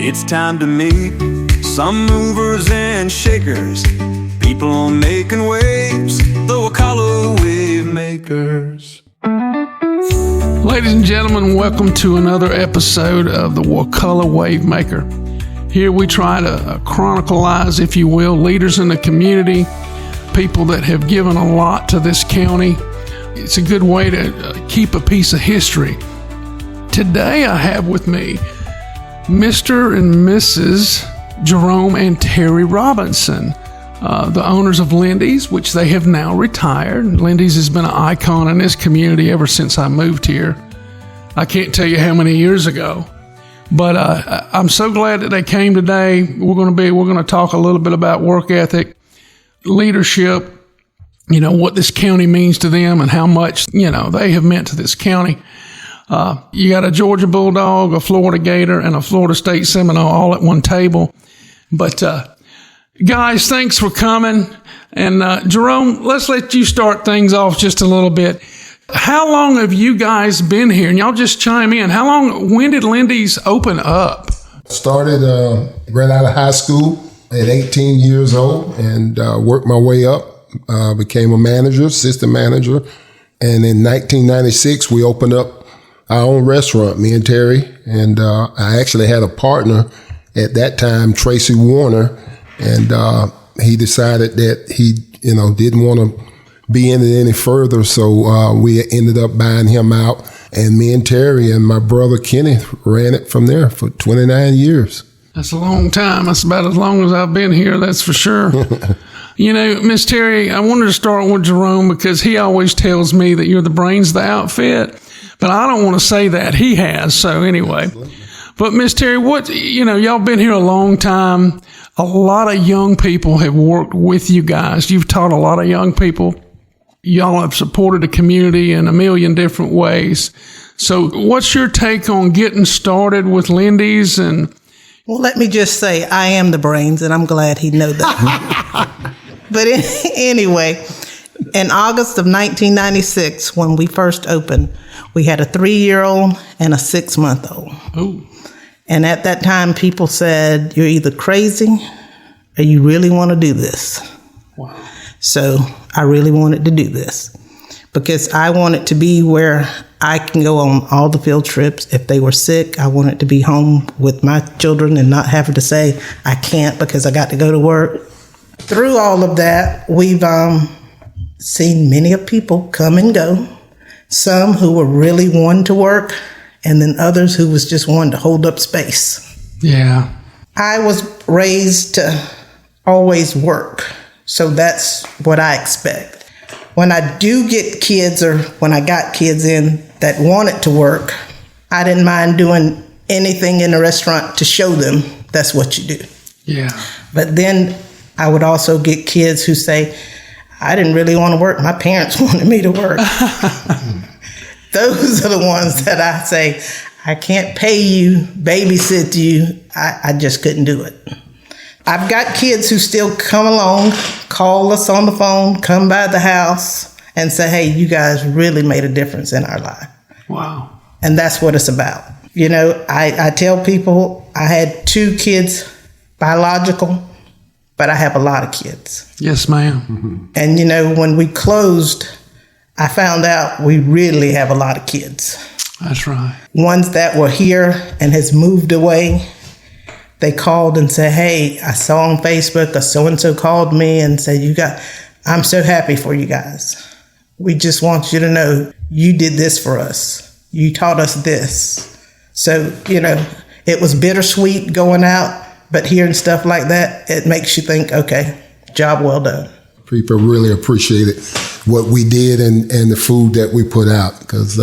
It's time to meet some movers and shakers, people making waves, the Wakala wave makers. Ladies and gentlemen, welcome to another episode of the Wakala Wave Maker. Here we try to chronicleize, if you will, leaders in the community, people that have given a lot to this county. It's a good way to keep a piece of history. Today I have with me Mr. and Mrs. Jerome and Terri Robinson, the owners of Lindy's, which they have now retired. Lindy's has been an icon in this community ever since I moved here. I can't tell you how many years ago, but I'm so glad that they came today. We're going to talk a little bit about work ethic, leadership, what this county means to them and how much, they have meant to this county. You got a Georgia Bulldog, a Florida Gator, and a Florida State Seminole all at one table. But, guys, thanks for coming. And, Jerome, let's let you start things off just a little bit. How long have you guys been here? And y'all just chime in. When did Lindy's open up? Started right out of high school at 18 years old and worked my way up. Became a manager, assistant manager. And in 1996, we opened up our own restaurant, me and Terri. And I actually had a partner at that time, Tracy Warner. And he decided that he, didn't want to be in it any further. So we ended up buying him out. And me and Terri and my brother Kenny ran it from there for 29 years. That's a long time. That's about as long as I've been here, that's for sure. Miss Terri, I wanted to start with Jerome because he always tells me that you're the brains of the outfit. But I don't want to say that. He has. So anyway. But Miss Terri, y'all been here a long time. A lot of young people have worked with you guys. You've taught a lot of young people. Y'all have supported the community in a million different ways. So what's your take on getting started with Lindy's? Well, let me just say, I am the brains, and I'm glad he knows that. But anyway, in August of 1996, when we first opened, we had a 3-year-old and a 6-month-old. Oh. And at that time, people said, you're either crazy or you really want to do this. Wow. So I really wanted to do this because I wanted to be where I can go on all the field trips. If they were sick, I wanted to be home with my children and not having to say, I can't because I got to go to work. Through all of that, we've seen many of people come and go. Some who were really wanting to work, and then others who was just wanting to hold up space. Yeah. I was raised to always work, so that's what I expect. When I do get kids, or when I got kids in that wanted to work, I didn't mind doing anything in the restaurant to show them that's what you do. Yeah. But then I would also get kids who say, I didn't really want to work. My parents wanted me to work. Those are the ones that I say, I can't pay you, babysit you. I just couldn't do it. I've got kids who still come along, call us on the phone, come by the house and say, hey, you guys really made a difference in our life. Wow. And that's what it's about. I tell people I had 2 kids, biological, but I have a lot of kids. Yes, ma'am. And, when we closed, I found out we really have a lot of kids. That's right. Ones that were here and has moved away. They called and said, hey, I saw on Facebook, a so-and-so called me and said, I'm so happy for you guys. We just want you to know you did this for us. You taught us this. So, it was bittersweet going out. But hearing stuff like that, it makes you think, okay, job well done. People really appreciated what we did and the food that we put out because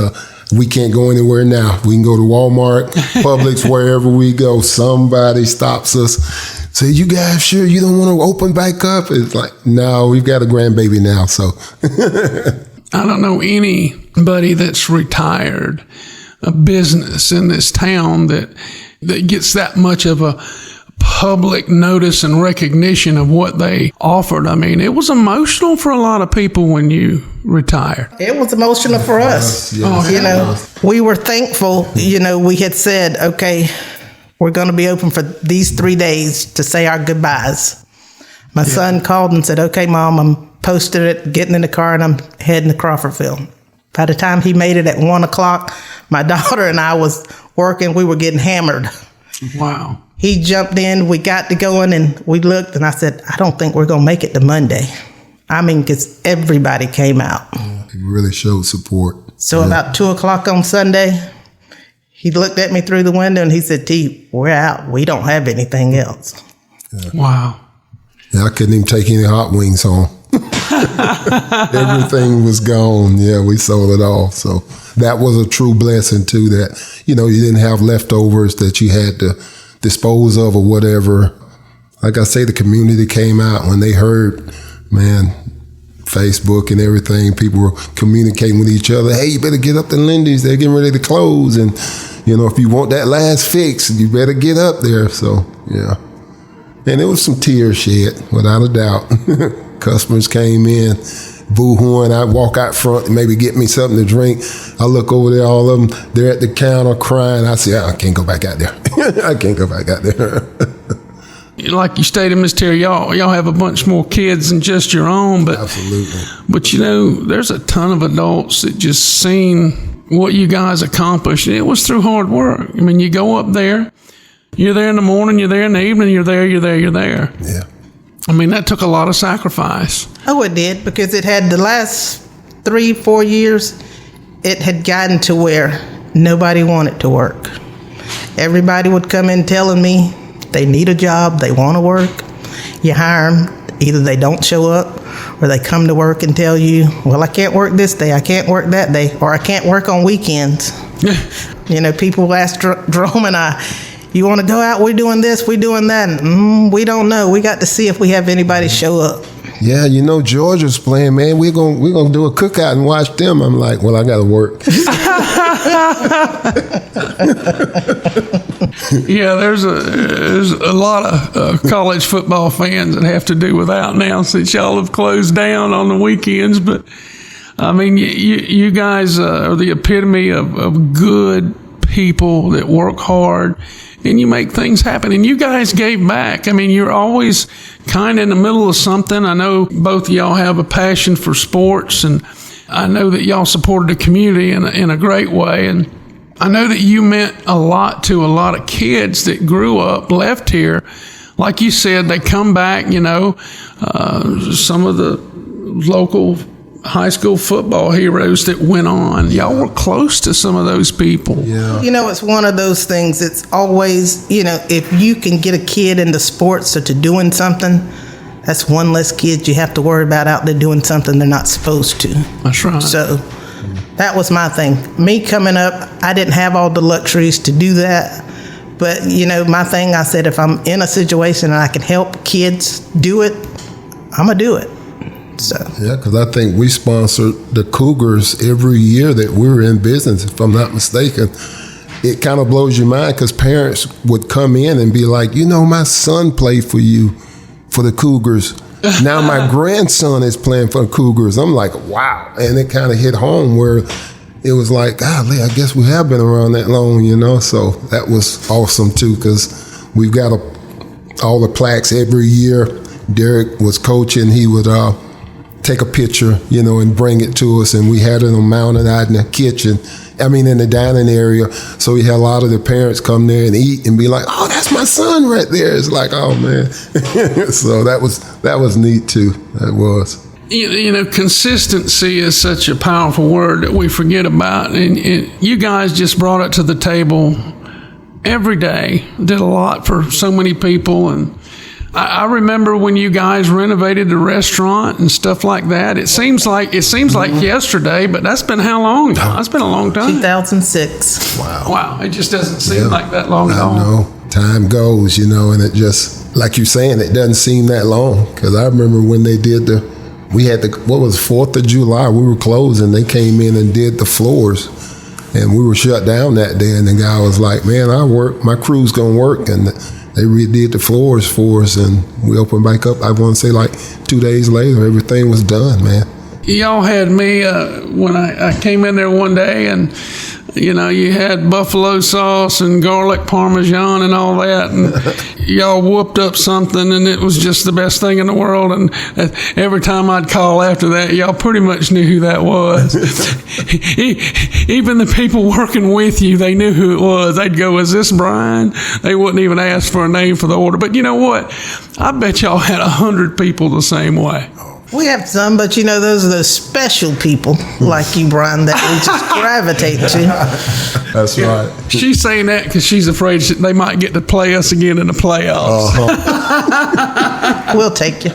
we can't go anywhere now. We can go to Walmart, Publix, wherever we go. Somebody stops us, say, you guys sure you don't want to open back up? It's like, no, we've got a grandbaby now. So I don't know anybody that's retired a business in this town that gets that much of a public notice and recognition of what they offered. I mean, it was emotional for a lot of people when you retired. It was emotional for us. Yes. We were thankful. We had said, okay, we're going to be open for these 3 days to say our goodbyes. My son called and said, okay, Mom, I'm posting it, getting in the car, and I'm heading to Crawfordville. By the time he made it at 1 o'clock, my daughter and I was working. We were getting hammered. Wow. He jumped in. We got to going, and we looked, and I said, I don't think we're going to make it to Monday. I mean, because everybody came out. He really showed support. So about 2 o'clock on Sunday, he looked at me through the window, and he said, T, we're out. We don't have anything else. Yeah. Wow. Yeah, I couldn't even take any hot wings home. Everything was gone. Yeah, we sold it all. So that was a true blessing too, that, you didn't have leftovers that you had to dispose of or whatever. Like I say, the community came out when they heard, man, Facebook and everything, people were communicating with each other. Hey, you better get up to Lindy's. They're getting ready to close. And, if you want that last fix, you better get up there. So, yeah. And there was some tears shed, without a doubt. Customers came in, boo-hooing. I walk out front and maybe get me something to drink. I look over there, all of them, they're at the counter crying. I say, I can't go back out there. I can't go back out there. Like you stated, Miss Terri, y'all have a bunch more kids than just your own. But, absolutely. But, there's a ton of adults that just seen what you guys accomplished. It was through hard work. I mean, you go up there. You're there in the morning, you're there in the evening, you're there. Yeah. I mean, that took a lot of sacrifice. Oh, it did, because it had the last 3-4 years, it had gotten to where nobody wanted to work. Everybody would come in telling me they need a job, they want to work. You hire them, either they don't show up or they come to work and tell you, well, I can't work this day, I can't work that day, or I can't work on weekends. People ask Jerome and I, you want to go out? We're doing this, we're doing that. And, we don't know. We got to see if we have anybody show up. Yeah, Georgia's playing, man. We're gonna do a cookout and watch them. I'm like, well, I got to work. Yeah, there's a lot of college football fans that have to do without now since y'all have closed down on the weekends. But I mean, you guys are the epitome of good people that work hard and you make things happen. And you guys gave back. I mean, you're always kind of in the middle of something. I know both of y'all have a passion for sports, and I know that y'all supported the community in a great way. And I know that you meant a lot to a lot of kids that grew up, left here. Like you said, they come back, some of the local high school football heroes that went on. Y'all were close to some of those people. Yeah. It's one of those things. It's always, if you can get a kid into sports or to doing something, that's one less kid you have to worry about out there doing something they're not supposed to. That's right. So that was my thing. Me coming up, I didn't have all the luxuries to do that. But, my thing, I said, if I'm in a situation and I can help kids do it, I'm going to do it. So. Yeah, because I think we sponsored the Cougars every year that we were in business, if I'm not mistaken. It kind of blows your mind because parents would come in and be like, my son played for you, for the Cougars. Now my grandson is playing for the Cougars. I'm like, wow. And it kind of hit home where it was like, golly, I guess we have been around that long, So that was awesome too, because we've got all the plaques every year. Derek was coaching. He would take a picture, and bring it to us. And we had it mounted out in the kitchen. In the dining area. So we had a lot of the parents come there and eat and be like, oh, that's my son right there. It's like, oh, man. So that was neat, too. That was. Consistency is such a powerful word that we forget about. And you guys just brought it to the table every day. Did a lot for so many people. And I remember when you guys renovated the restaurant and stuff like that. It seems like yesterday, but that's been how long? That's been a long time. 2006. Wow. It just doesn't seem like that long at all. No, time goes, and it just, like you're saying, it doesn't seem that long. Because I remember when they did we had 4th of July, we were closed, and they came in and did the floors. And we were shut down that day, and the guy was like, man, my crew's going to work. And they redid the floors for us, and we opened back up. I want to say 2 days later, everything was done, man. Y'all had me when I came in there one day, and You had buffalo sauce and garlic parmesan and all that, and y'all whooped up something, and it was just the best thing in the world. And every time I'd call after that, y'all pretty much knew who that was. Even the people working with you, they knew who it was. They'd go, "Is this Brian?" They wouldn't even ask for a name for the order. But you know what? I bet y'all had 100 people the same way. We have some, but those are those special people like you, Brian, that we just gravitate to. That's right. She's saying that because she's afraid they might get to play us again in the playoffs. We'll take you.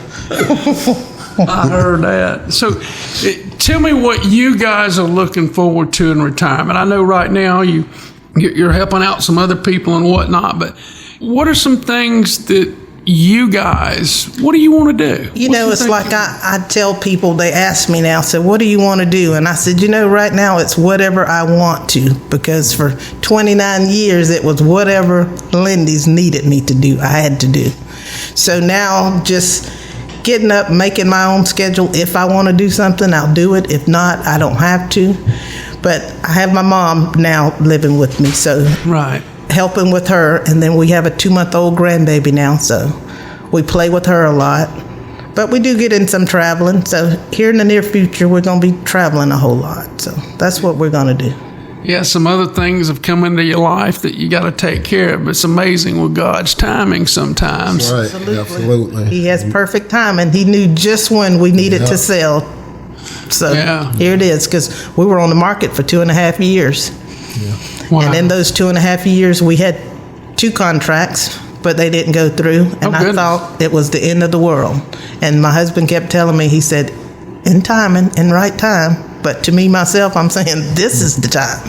I heard that. So tell me what you guys are looking forward to in retirement. I know right now you're helping out some other people and whatnot, but what are some things that you guys, what do you want to do? It's like I tell people, they ask me now, so what do you want to do? And I said, right now it's whatever I want to, because for 29 years it was whatever Lindy's needed me to do, I had to do. So now just getting up, making my own schedule. If I want to do something, I'll do it. If not, I don't have to. But I have my mom now living with me, so right. Helping with her, and then we have a 2-month-old grandbaby now, so we play with her a lot. But we do get in some traveling, so here in the near future we're going to be traveling a whole lot, so that's what we're going to do. Yeah, some other things have come into your life that you got to take care of. It's amazing with God's timing sometimes. Right, absolutely. He has perfect timing. He knew just when we needed to sell. So Here it is, because we were on the market for 2.5 years. Yeah. Wow. And in those 2.5 years, we had 2 contracts, but they didn't go through. And I thought it was the end of the world. And my husband kept telling me, he said, in timing, in right time. But to me, myself, I'm saying, this is the time.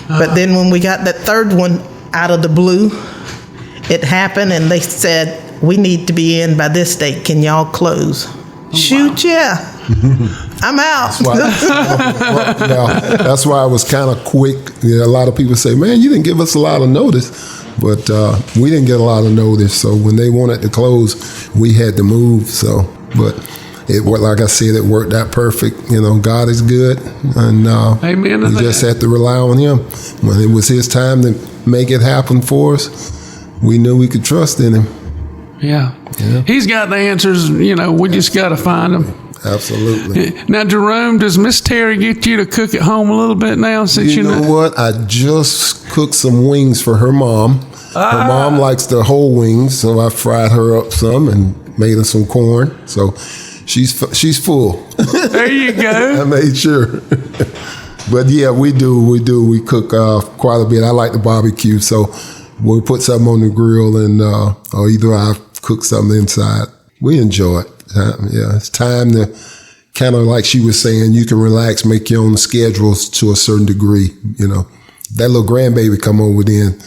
But then when we got that third one out of the blue, it happened, and they said, we need to be in by this date. Can y'all close? Shoot, yeah. I'm out. That's why I was kind of quick. A lot of people say, man, you didn't give us a lot of notice. But we didn't get a lot of notice. So when they wanted to close, we had to move. But it worked, like I said, it worked out perfect. God is good. And Amen. We just had to rely on Him. When it was His time to make it happen for us, we knew we could trust in Him. Yeah. He's got the answers. We just got to find them. Absolutely. Now, Jerome, does Miss Terri get you to cook at home a little bit now? Since you know what? I just cooked some wings for her mom. Her mom likes the whole wings, so I fried her up some and made her some corn. So she's full. There you go. I made sure. But yeah, we do. We cook quite a bit. I like the barbecue, so we'll put something on the grill, and or either I cook something inside. We enjoy it. It's time to kind of, like she was saying, you can relax, make your own schedules to a certain degree. That little grandbaby come over, then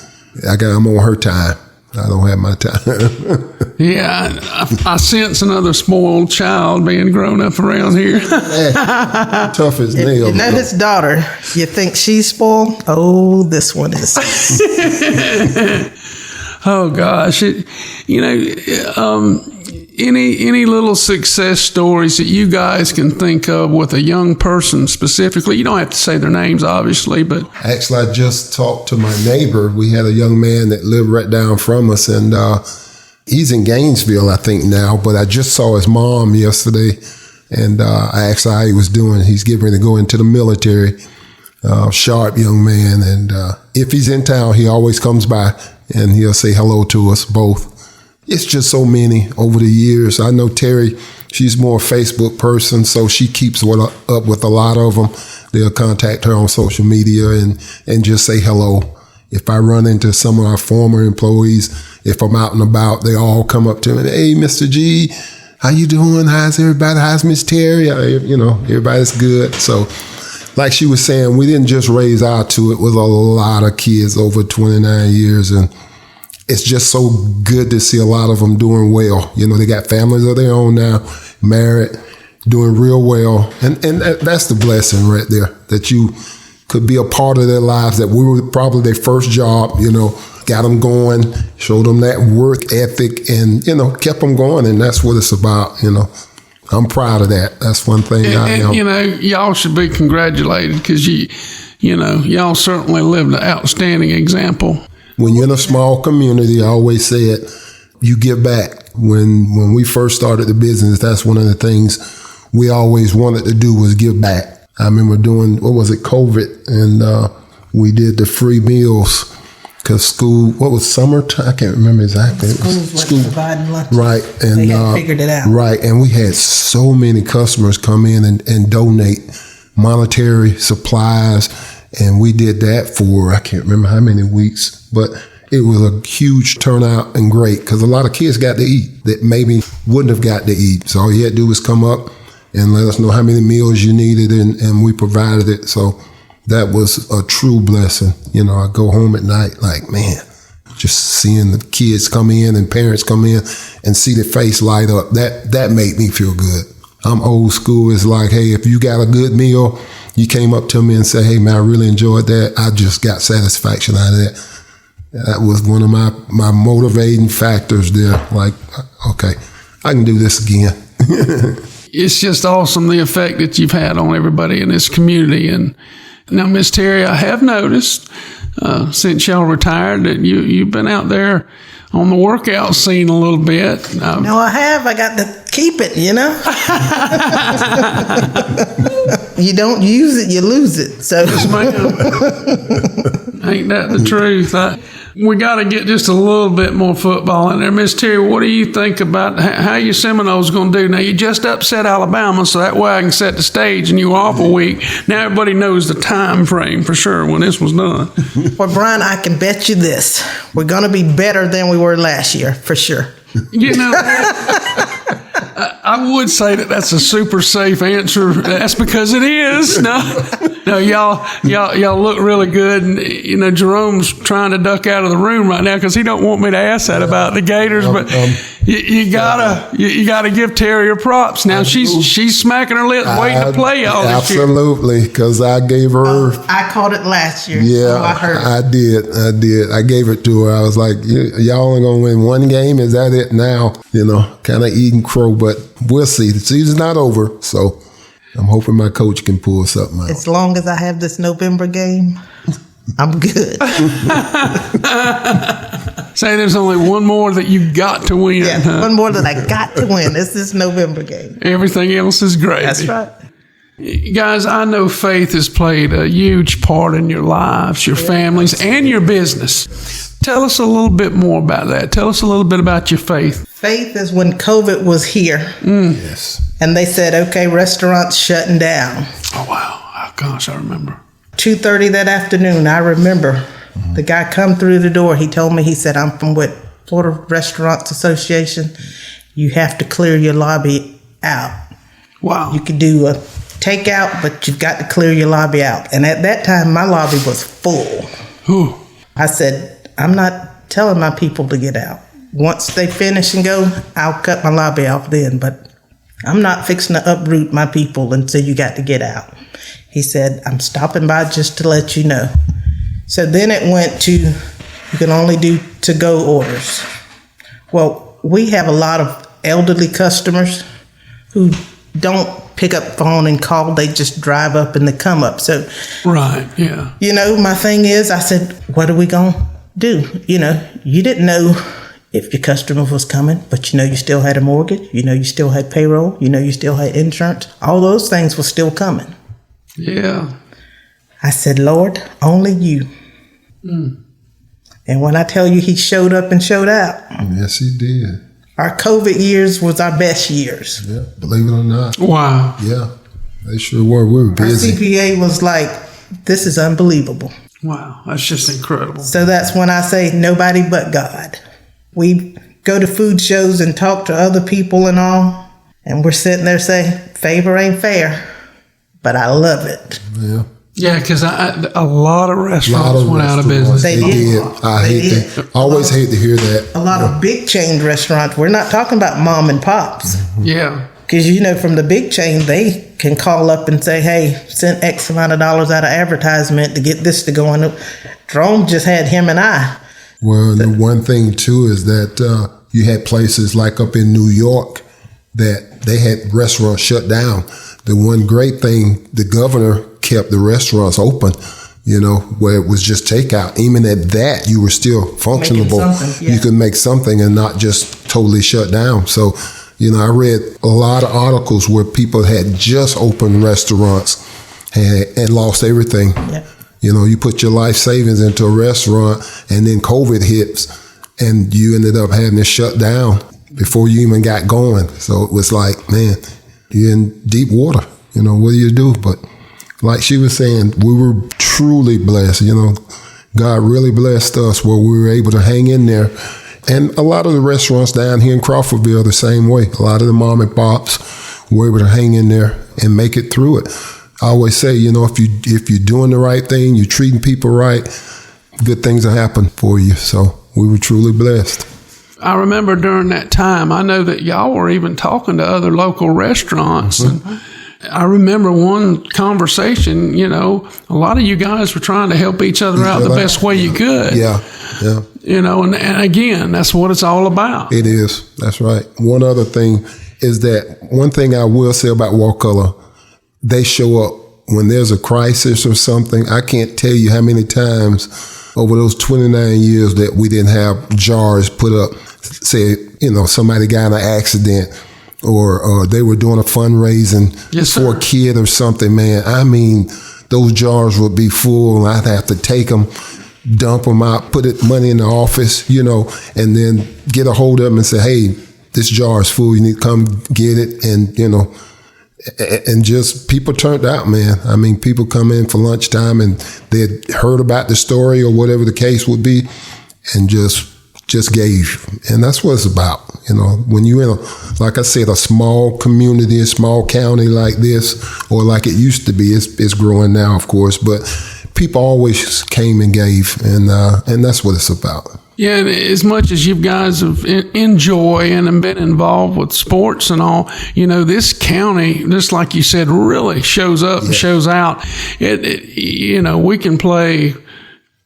I'm on her time. I don't have my time. Yeah, I sense another spoiled child being grown up around here. Tough as nails. His daughter, you think she's spoiled? Oh, this one is. Oh gosh, any little success stories that you guys can think of with a young person specifically? You don't have to say their names, obviously, but actually, I just talked to my neighbor. We had a young man that lived right down from us, and he's in Gainesville, I think now. But I just saw his mom yesterday, and I asked how he was doing. He's getting ready to go into the military. Sharp young man, and if he's in town, he always comes by and he'll say hello to us both. It's just so many over the years. I know Terri, she's more a Facebook person, so she keeps up with a lot of them. They'll contact her on social media and just say hello. If I run into some of our former employees, if I'm out and about, they all come up to me, hey, Mr. G, how you doing? How's everybody? How's Miss Terri? Everybody's good. So like she was saying, we didn't just raise our two. It was a lot of kids over 29 years, and it's just so good to see a lot of them doing well. They got families of their own now, married, doing real well. And that's the blessing right there, that you could be a part of their lives, that we were probably their first job, got them going, showed them that work ethic, and, kept them going. And that's what it's about, I'm proud of that. That's one thing I am. Y'all should be congratulated, because y'all certainly lived an outstanding example. When you're in a small community, I always said, you give back. When we first started the business, that's one of the things we always wanted to do was give back. I remember doing, COVID, and we did the free meals because school, summertime? I can't remember exactly. Schools were providing lunch. Right. And they had figured it out. Right. And we had so many customers come in and donate monetary supplies. And we did that for, I can't remember how many weeks, but it was a huge turnout and great because a lot of kids got to eat that maybe wouldn't have got to eat. So all you had to do was come up and let us know how many meals you needed, and we provided it. So that was a true blessing. I go home at night like, man, just seeing the kids come in and parents come in and see the face light up, that made me feel good. I'm old school. It's like, hey, if you got a good meal, you came up to me and said, hey, man, I really enjoyed that. I just got satisfaction out of that. That was one of my motivating factors there. Like, okay, I can do this again. It's just awesome, the effect that you've had on everybody in this community. And now, Miss Terri, I have noticed since y'all retired that you've been out there on the workout scene a little bit. No, I have. I got to keep it, You don't use it, you lose it. So, yes, ma'am. Ain't that the truth? We got to get just a little bit more football in there. Miss Terri, what do you think about how your Seminoles going to do? Now, you just upset Alabama, so that way I can set the stage, and you were off a week. Now everybody knows the time frame for sure when this was done. Well, Brian, I can bet you this. We're going to be better than we were last year, for sure. I would say that's a super safe answer. That's because it is. No, y'all look really good. And, Jerome's trying to duck out of the room right now because he don't want me to ask that about the Gators. But you gotta give Terri her props. Now she's smacking her lips, waiting to play all this year. Absolutely, because I gave her. I caught it last year. Yeah, so I heard. I did. I gave it to her. I was like, y'all only gonna win one game. Is that it now? Kind of eating crow, but we'll see. The season's not over, so I'm hoping my coach can pull something out. As long as I have this November game, I'm good. Say there's only one more that you got to win. Yeah, one more that I got to win. It's this November game. Everything else is great. That's right. Guys, I know faith has played a huge part in your lives, your families, and your business. Tell us a little bit more about that. Tell us a little bit about your faith. Faith is when COVID was here. Yes. And they said, okay, restaurants shutting down. Oh, wow. Oh, gosh, I remember. 2:30 that afternoon, I remember the guy come through the door. He told me, he said, I'm from Florida Restaurants Association. You have to clear your lobby out. Wow. You could do a takeout, but you've got to clear your lobby out. And at that time, my lobby was full. Ooh. I said, I'm not telling my people to get out. Once they finish and go, I'll cut my lobby off then, but I'm not fixing to uproot my people until you got to get out. He said, I'm stopping by just to let you know. So then it went to, you can only do to-go orders. Well, we have a lot of elderly customers who don't pick up the phone and call. They just drive up and they come up. So, right, yeah. My thing is, I said, what are we going to do? You didn't know if your customer was coming, but you still had a mortgage, you still had payroll, you still had insurance. All those things were still coming. Yeah. I said, Lord, only you. And when I tell you he showed up and showed out. Yes, he did. Our COVID years was our best years. Yeah, believe it or not. Wow. Yeah, they sure were. We were busy. Our CPA was like, this is unbelievable. Wow, that's just incredible. So that's when I say nobody but God. We go to food shows and talk to other people and all, and we're sitting there saying, favor ain't fair, but I love it. Yeah. Yeah, because a lot of restaurants went out of business. They did. I always hate to hear that. A lot of big chain restaurants. We're not talking about mom and pops. Yeah. Because, from the big chain, they can call up and say, hey, send X amount of dollars out of advertisement to get this to go on. Jerome just had him and I. Well, the one thing, too, is that you had places like up in New York that they had restaurants shut down. The one great thing, the governor kept the restaurants open where it was just takeout. Even at that, you were still functionable. You could make something and not just totally shut down. So, I read a lot of articles where people had just opened restaurants and lost everything. Yeah. You put your life savings into a restaurant, and then COVID hits, and you ended up having to shut down before you even got going. So it was like, man, you're in deep water. What do you do? But like she was saying, we were truly blessed. God really blessed us where we were able to hang in there. And a lot of the restaurants down here in Crawfordville the same way. A lot of the mom and pops were able to hang in there and make it through it. I always say, if you're doing the right thing, you're treating people right, good things will happen for you. So we were truly blessed. I remember during that time, I know that y'all were even talking to other local restaurants. Mm-hmm. And I remember one conversation, a lot of you guys were trying to help each other out the best way you could. Yeah. And again, that's what it's all about. It is. That's right. One other thing is that one thing I will say about Wakulla, they show up when there's a crisis or something. I can't tell you how many times over those 29 years that we didn't have jars put up, say, somebody got in an accident or they were doing a fundraising for a kid or something, man. I mean, those jars would be full and I'd have to take them, dump them out, put money in the office, and then get a hold of them and say, hey, this jar is full. You need to come get it. And, and just people turned out, man. I mean, people come in for lunchtime and they had heard about the story or whatever the case would be and just gave. And that's what it's about. When you're in like I said, a small community, a small county like this, or like it used to be, it's growing now, of course, but people always came and gave. And that's what it's about. Yeah, and as much as you guys have enjoy and been involved with sports and all, this county, just like you said, really shows up and shows out. We can play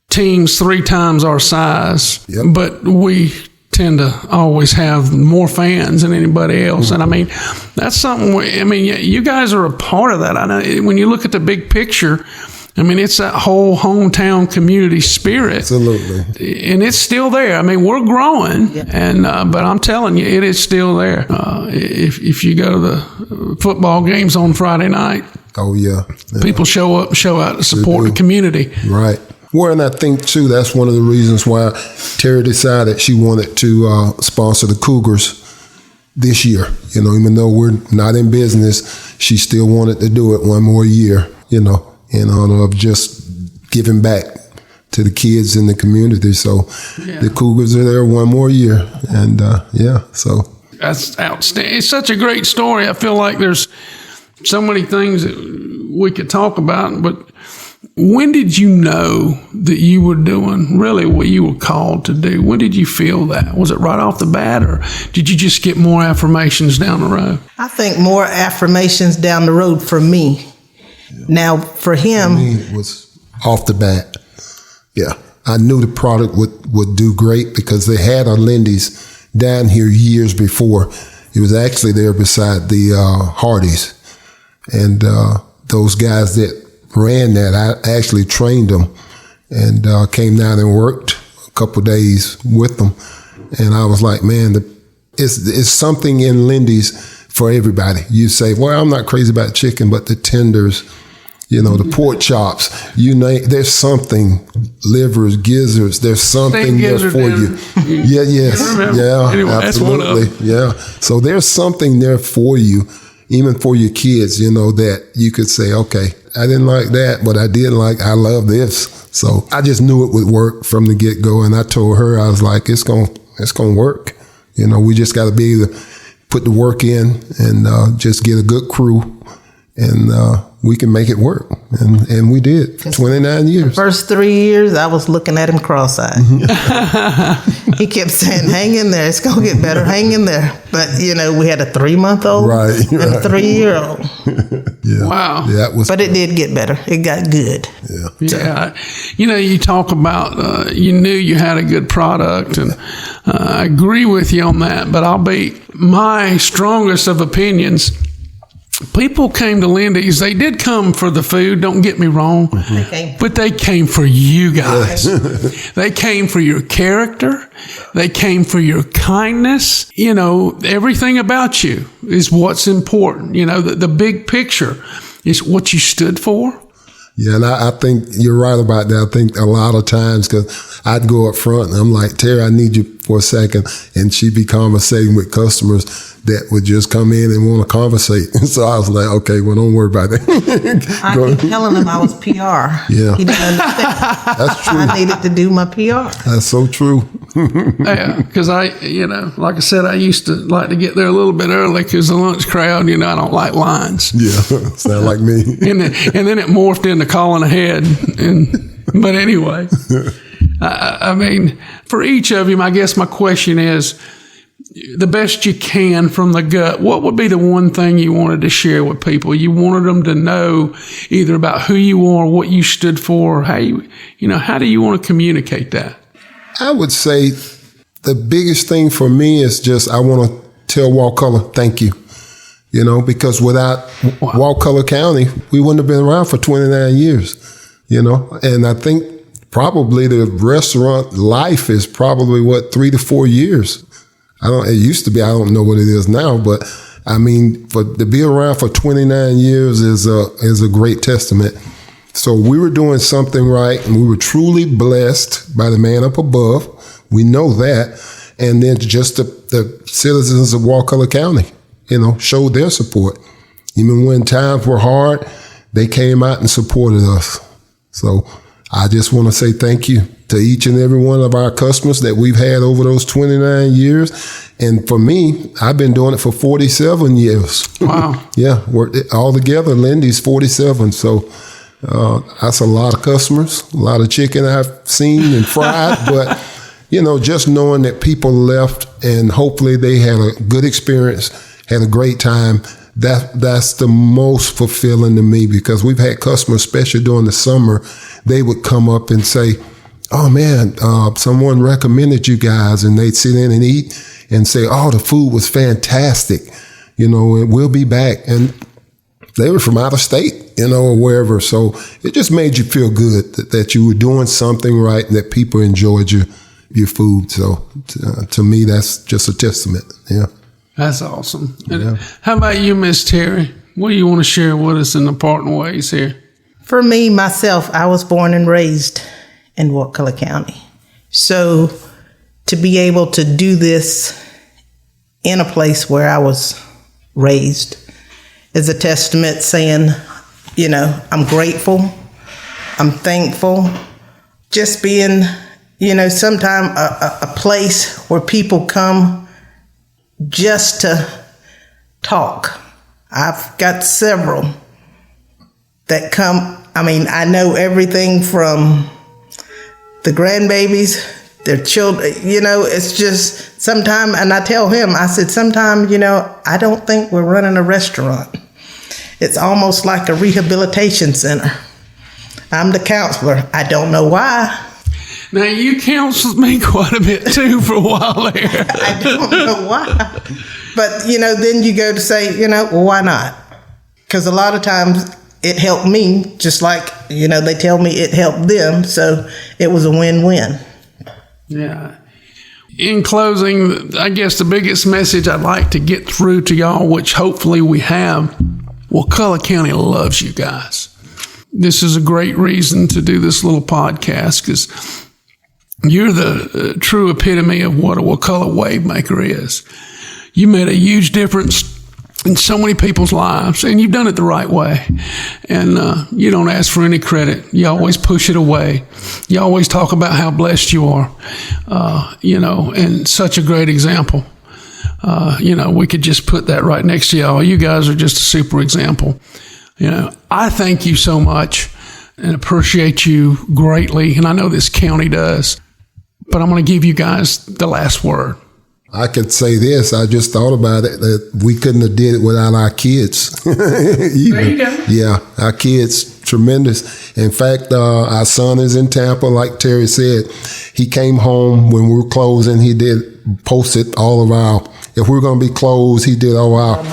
teams 3 times our size, but we tend to always have more fans than anybody else. And I mean, that's something, you guys are a part of that. I know when you look at the big picture, it's that whole hometown community spirit. Absolutely. And it's still there. We're growing, but I'm telling you, it is still there. If you go to the football games on Friday night, people show up, show out to support the community. Right. Well, and I think, too, that's one of the reasons why Terri decided she wanted to sponsor the Cougars this year. Even though we're not in business, she still wanted to do it one more year, in honor of just giving back to the kids in the community. So the Cougars are there one more year. And, so. That's outstanding. It's such a great story. I feel like there's so many things that we could talk about, but when did you know that you were doing really what you were called to do? When did you feel that? Was it right off the bat, or did you just get more affirmations down the road? I think more affirmations down the road for me. Yeah. Now, for him, it was off the bat. Yeah, I knew the product would do great because they had a Lindy's down here years before. It was actually there beside the Hardee's. And those guys that ran that, I actually trained them and came down and worked a couple of days with them. And I was like, man, it's something in Lindy's for everybody. You say, well, I'm not crazy about chicken, but the tenders, the pork chops, there's something, livers, gizzards, there's something there for you. Anyway, absolutely. Yeah. So there's something there for you, even for your kids, that you could say, okay, I didn't like that, but I love this. So I just knew it would work from the get-go. And I told her, I was like, it's going to work. We just got to be able to put the work in and just get a good crew, and we can make it work. And we did for 29 years. The first 3 years, I was looking at him cross-eyed. He kept saying, hang in there. It's going to get better. Hang in there. But, we had a 3-month-old and a 3-year-old. Yeah. Wow. Yeah, but it did get better. It got good. Yeah. You talk about, you knew you had a good product, and I agree with you on that, but I'll be my strongest of opinions. people came to Lindy's. They did come for the food, don't get me wrong, but they came for you guys. They came for your character. They came for your kindness. You know, everything about you is what's important. You know, the big picture is what you stood for. Yeah, and I think you're right about that. I think a lot of times, because I'd go up front and I'm like, Terri, I need you for a second. And she'd be conversating with customers that would just come in and want to conversate. So I was like, okay, well, don't worry about that. I keep telling him I was PR. Yeah. He didn't understand. That's true. I needed to do my PR. That's so true. Yeah, because like I said, I used to like to get there a little bit early because the lunch crowd, I don't like lines. Yeah, sound like me. And then it morphed into calling ahead. But anyway, I mean, for each of you, I guess my question is, the best you can from the gut, what would be the one thing you wanted to share with people? You wanted them to know either about who you are, what you stood for, or how how do you want to communicate that? I would say the biggest thing for me is just I want to tell Wakulla thank you. Because without Wakulla County, we wouldn't have been around for 29 years, And I think probably the restaurant life is probably 3 to 4 years. It used to be, I don't know what it is now, but I mean, to be around for 29 years is a great testament. So we were doing something right, and we were truly blessed by the man up above. We know that. And then just the citizens of Wakulla County, showed their support. Even when times were hard, they came out and supported us. So I just want to say thank you to each and every one of our customers that we've had over those 29 years. And for me, I've been doing it for 47 years. Wow. Yeah, we're all together, Lindy's 47. So that's a lot of customers, a lot of chicken I've seen and fried. But, just knowing that people left and hopefully they had a good experience, had a great time, that's the most fulfilling to me, because we've had customers, especially during the summer, they would come up and say, oh man, someone recommended you guys, and they'd sit in and eat and say, oh, the food was fantastic, and we'll be back. And they were from out of state, or wherever. So it just made you feel good that you were doing something right and that people enjoyed your food. So to me, that's just a testament. Yeah. That's awesome. Yeah. How about you, Miss Terri? What do you want to share with us in the parting ways here? For me, myself, I was born and raised in Wakulla County. So to be able to do this in a place where I was raised is a testament, saying, I'm grateful, I'm thankful. Just being, sometime a place where people come just to talk. I've got several that come. I mean, I know everything from the grandbabies, their children, it's just sometime, and I tell him, I said, sometime, I don't think we're running a restaurant. It's almost like a rehabilitation center. I'm the counselor. I don't know why. Now, you counseled me quite a bit, too, for a while there. I don't know why. But, then you go to say, well, why not? Because a lot of times it helped me, just like, they tell me it helped them. So it was a win-win. Yeah. In closing, I guess the biggest message I'd like to get through to y'all, which hopefully we have, Wakulla County loves you guys. This is a great reason to do this little podcast, because you're the true epitome of what a Wakulla wave maker is. You made a huge difference in so many people's lives, and you've done it the right way. And you don't ask for any credit. You always push it away. You always talk about how blessed you are, and such a great example. We could just put that right next to y'all. You guys are just a super example. I thank you so much and appreciate you greatly, and I know this county does. But I'm going to give you guys the last word. I could say this. I just thought about it, that we couldn't have did it without our kids. There you go. Yeah, our kids, tremendous. In fact, our son is in Tampa, like Terri said. He came home when we were closing. He did posted all of our if we're going to be closed, he did all our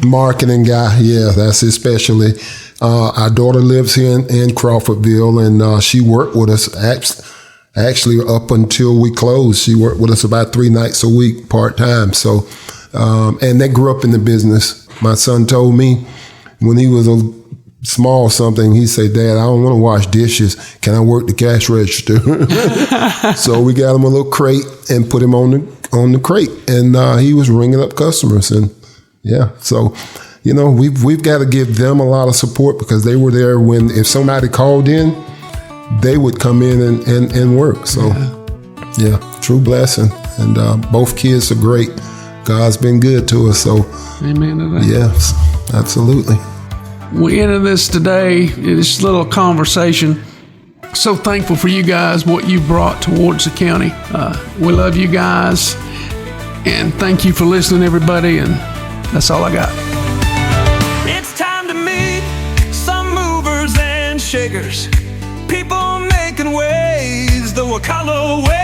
marketing guy. Yeah, that's his specialty. Our daughter lives here in Crawfordville, and she worked with us actually up until we closed. She worked with us about 3 nights a week, part-time. So, and they grew up in the business. My son told me when he was a small something, he said, "Dad, I don't want to wash dishes. Can I work the cash register?" So we got him a little crate and put him on the crate, and he was ringing up customers. And yeah, so we've got to give them a lot of support, because they were there when, if somebody called in, they would come in and work. So yeah, true blessing. And both kids are great. God's been good to us. So amen to that. Yes, absolutely. We ended this today, this little conversation. So thankful for you guys, what you brought towards the county. We love you guys, and thank you for listening, everybody, and that's all I got. It's time to meet some movers and shakers, people making waves the Wakala way.